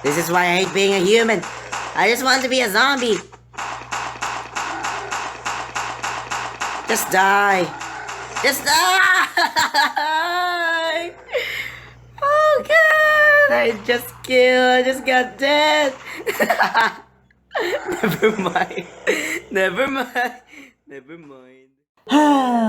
This is why I hate being a human. I just want to be a zombie. Just die. Just die! Oh god! I just got dead! Never mind. Never mind. Never mind.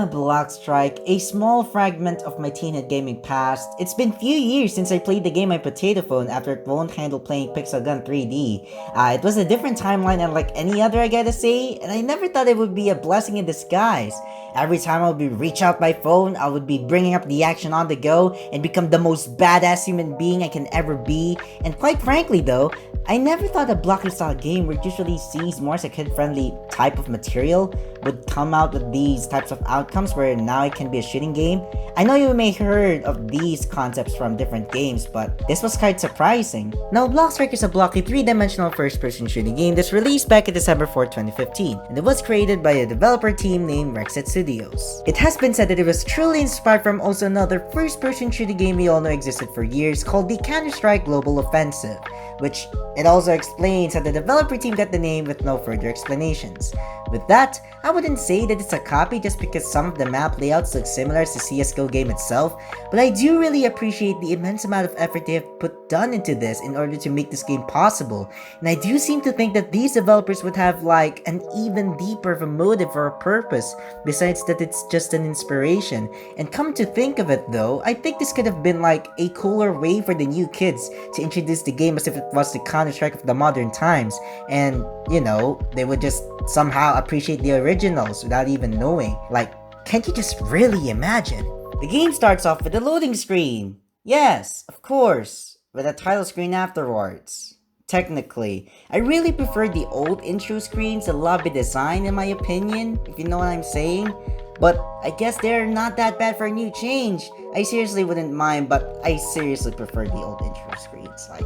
Block Strike, a small fragment of my teenage gaming past. It's been few years since I played the game on potato phone after it won't handle playing Pixel Gun 3D. It was a different timeline unlike any other, I gotta say, and I never thought it would be a blessing in disguise. Every time I would reach out my phone, I would be bringing up the action on the go and become the most badass human being I can ever be. And quite frankly though, I never thought a blocky style game, which usually sees more as a kid-friendly type of material, would come out with these types of outcomes where now it can be a shooting game. I know you may have heard of these concepts from different games, but this was quite surprising. Now, Block Strike is a blocky 3-dimensional first-person shooting game that's released back in December 4, 2015, and it was created by a developer team named Rexet Studios. It has been said that it was truly inspired from also another first-person shooting game we all know existed for years called the Counter-Strike Global Offensive, which it also explains how the developer team got the name with no further explanations. With that, I wouldn't say that it's a copy just because some of the map layouts look similar to the CSGO game itself, but I do really appreciate the immense amount of effort they have done into this in order to make this game possible, and I do seem to think that these developers would have like an even deeper of a motive or a purpose besides that it's just an inspiration. And come to think of it though, I think this could have been like a cooler way for the new kids to introduce the game as if it was the Counter-Strike of the modern times, and you know, they would just somehow appreciate the originals without even knowing. Like, can't you just really imagine? The game starts off with a loading screen. Yes, of course, with a title screen afterwards. Technically, I really prefer the old intro screens, the lobby design in my opinion, if you know what I'm saying. But I guess they're not that bad for a new change. I seriously wouldn't mind, but I seriously prefer the old intro screens, like,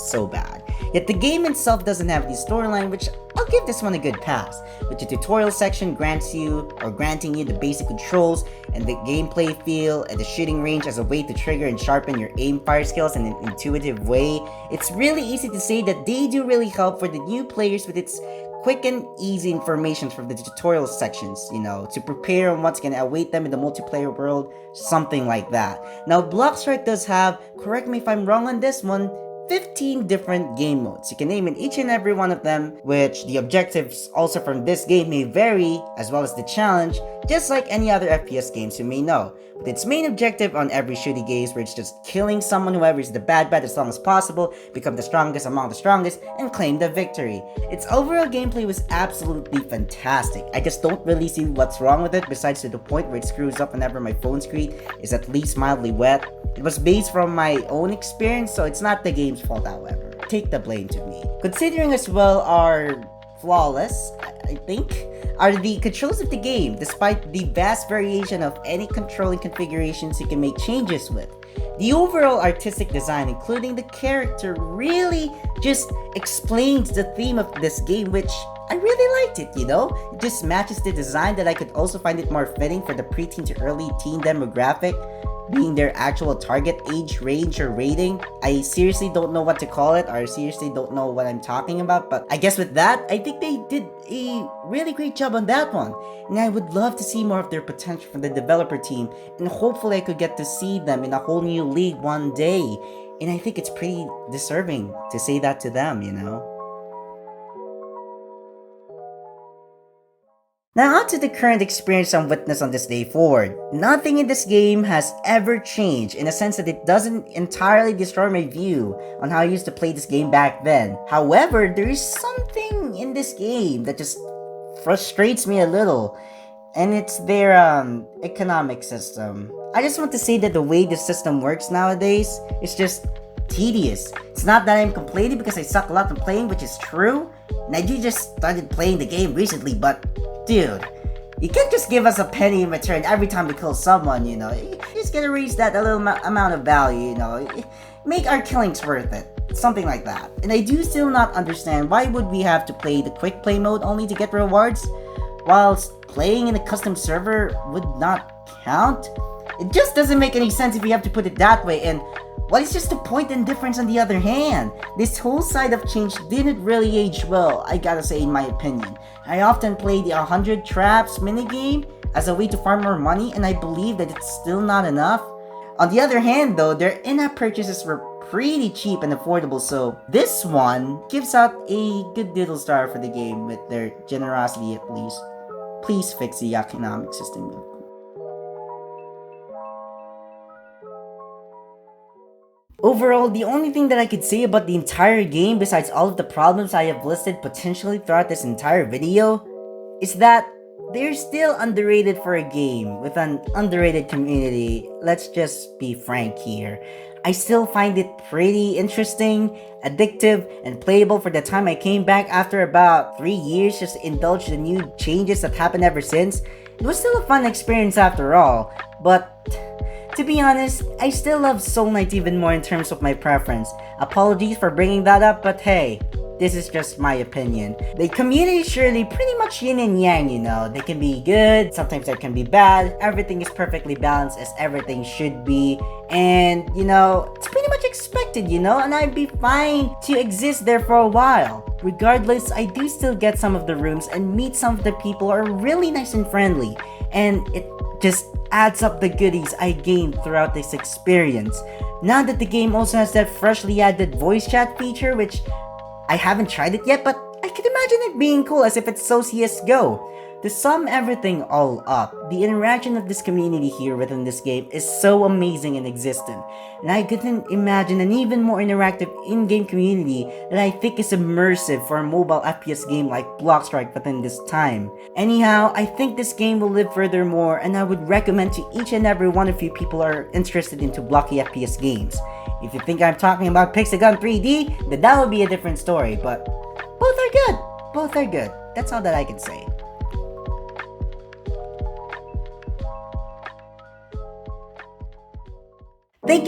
so bad. Yet the game itself doesn't have the storyline, which I'll give this one a good pass, which the tutorial section granting you the basic controls and the gameplay feel and the shooting range as a way to trigger and sharpen your aim fire skills in an intuitive way. It's really easy to say that they do really help for the new players with its quick and easy information from the tutorial sections, you know, to prepare on what's gonna await them in the multiplayer world, something like that. Now, Block Strike does have, correct me if I'm wrong on this one, 15 different game modes. You can name in each and every one of them, which the objectives also from this game may vary, as well as the challenge, just like any other FPS games you may know. With its main objective on every shooting game where it's just killing someone, whoever is the bad as long as possible, become the strongest among the strongest, and claim the victory. Its overall gameplay was absolutely fantastic. I just don't really see what's wrong with it besides to the point where it screws up whenever my phone screen is at least mildly wet. It was based from my own experience, so it's not the game's fault, however. Take the blame to me. Considering as well are flawless, I think, are the controls of the game, despite the vast variation of any controlling configurations you can make changes with. The overall artistic design, including the character, really just explains the theme of this game, which I really liked it, you know? It just matches the design that I could also find it more fitting for the preteen to early teen demographic, being their actual target age range or rating. I seriously don't know what to call it, or seriously don't know what I'm talking about, but I guess with that, I think they did a really great job on that one, and I would love to see more of their potential from the developer team, and hopefully I could get to see them in a whole new league one day, and I think it's pretty deserving to say that to them, you know? Now on to the current experience I'm witness on this day forward. Nothing in this game has ever changed in a sense that it doesn't entirely destroy my view on how I used to play this game back then. However, there is something in this game that just frustrates me a little, and it's their economic system. I just want to say that the way the system works nowadays is just tedious. It's not that I'm complaining because I suck a lot from playing, which is true, and I do just started playing the game recently, but dude, you can't just give us a penny in return every time we kill someone, you know. You just gotta raise that a little amount of value, you know. Make our killings worth it. Something like that. And I do still not understand why would we have to play the quick play mode only to get rewards, whilst playing in a custom server would not count? It just doesn't make any sense if you have to put it that way, and What is just the point and difference on the other hand? This whole side of change didn't really age well, I gotta say in my opinion. I often play the 100 traps minigame as a way to farm more money, and I believe that it's still not enough. On the other hand though, their in-app purchases were pretty cheap and affordable, so this one gives out a good little star for the game with their generosity at least. Please fix the economic system. Overall, the only thing that I could say about the entire game, besides all of the problems I have listed potentially throughout this entire video, is that they're still underrated for a game with an underrated community. Let's just be frank here. I still find it pretty interesting, addictive, and playable for the time I came back after about 3 years just to indulge the new changes that happened ever since. It was still a fun experience after all, but to be honest, I still love Soul Knight even more in terms of my preference. Apologies for bringing that up, but hey, this is just my opinion. The community is surely pretty much yin and yang, you know. They can be good, sometimes they can be bad. Everything is perfectly balanced as everything should be. And, you know, it's pretty much expected, you know, and I'd be fine to exist there for a while. Regardless, I do still get some of the rooms and meet some of the people who are really nice and friendly. And it just adds up the goodies I gained throughout this experience. Now that the game also has that freshly added voice chat feature, which I haven't tried it yet, but I could imagine it being cool as if it's so CSGO. To sum everything all up, the interaction of this community here within this game is so amazing and existent, and I couldn't imagine an even more interactive in-game community that I think is immersive for a mobile FPS game like Blockstrike within this time. Anyhow, I think this game will live furthermore, and I would recommend to each and every one of you people who are interested into blocky FPS games. If you think I'm talking about Pixagon 3D, then that would be a different story, but both are good. Both are good. That's all that I can say.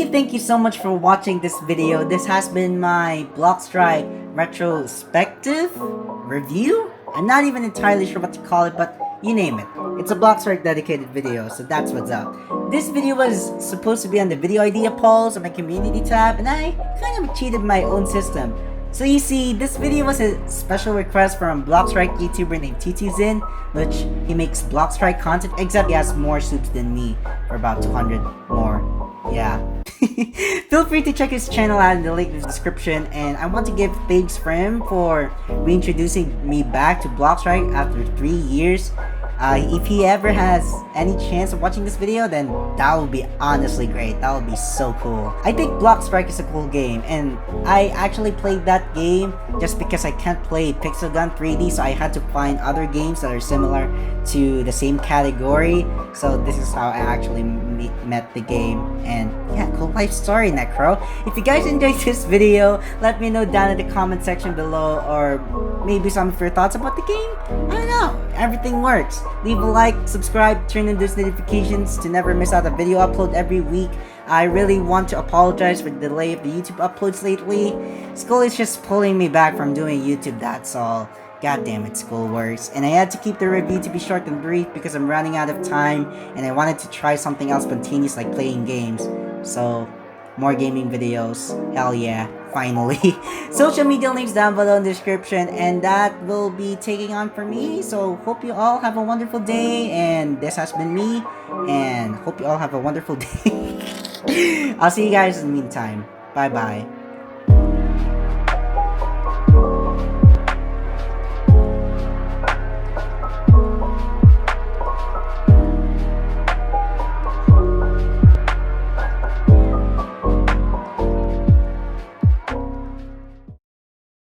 Thank you so much for watching this video. This has been my Blockstrike Retrospective review? I'm not even entirely sure what to call it, but you name it. It's a Blockstrike dedicated video, so that's what's up. This video was supposed to be on the video idea polls on my community tab, and I kind of cheated my own system. So you see, this video was a special request from a Blockstrike YouTuber named Tutuzyn, which he makes Blockstrike content, except he has more subs than me, for about 200 more. Yeah. Feel free to check his channel out in the link in the description, and I want to give thanks for him for reintroducing me back to Blockstrike after 3 years. If he ever has any chance of watching this video, then that would be honestly great. That would be so cool. I think Blockstrike is a cool game, and I actually played that game just because I can't play Pixagon 3D, so I had to find other games that are similar to the same category. So this is how I actually met the game, and yeah, cool life story, Necro. If you guys enjoyed this video, let me know down in the comment section below, or maybe some of your thoughts about the game. I don't know, everything works. Leave a like, subscribe, turn on those notifications to never miss out a video upload every week. I really want to apologize for the delay of the YouTube uploads lately. School is just pulling me back from doing YouTube, that's all. God damn it, school works. And I had to keep the review to be short and brief because I'm running out of time, and I wanted to try something else spontaneous like playing games. So, more gaming videos. Hell yeah, finally. Social media links down below in the description, and that will be taking on for me. So, hope you all have a wonderful day, and this has been me, and hope you all have a wonderful day. I'll see you guys in the meantime. Bye bye.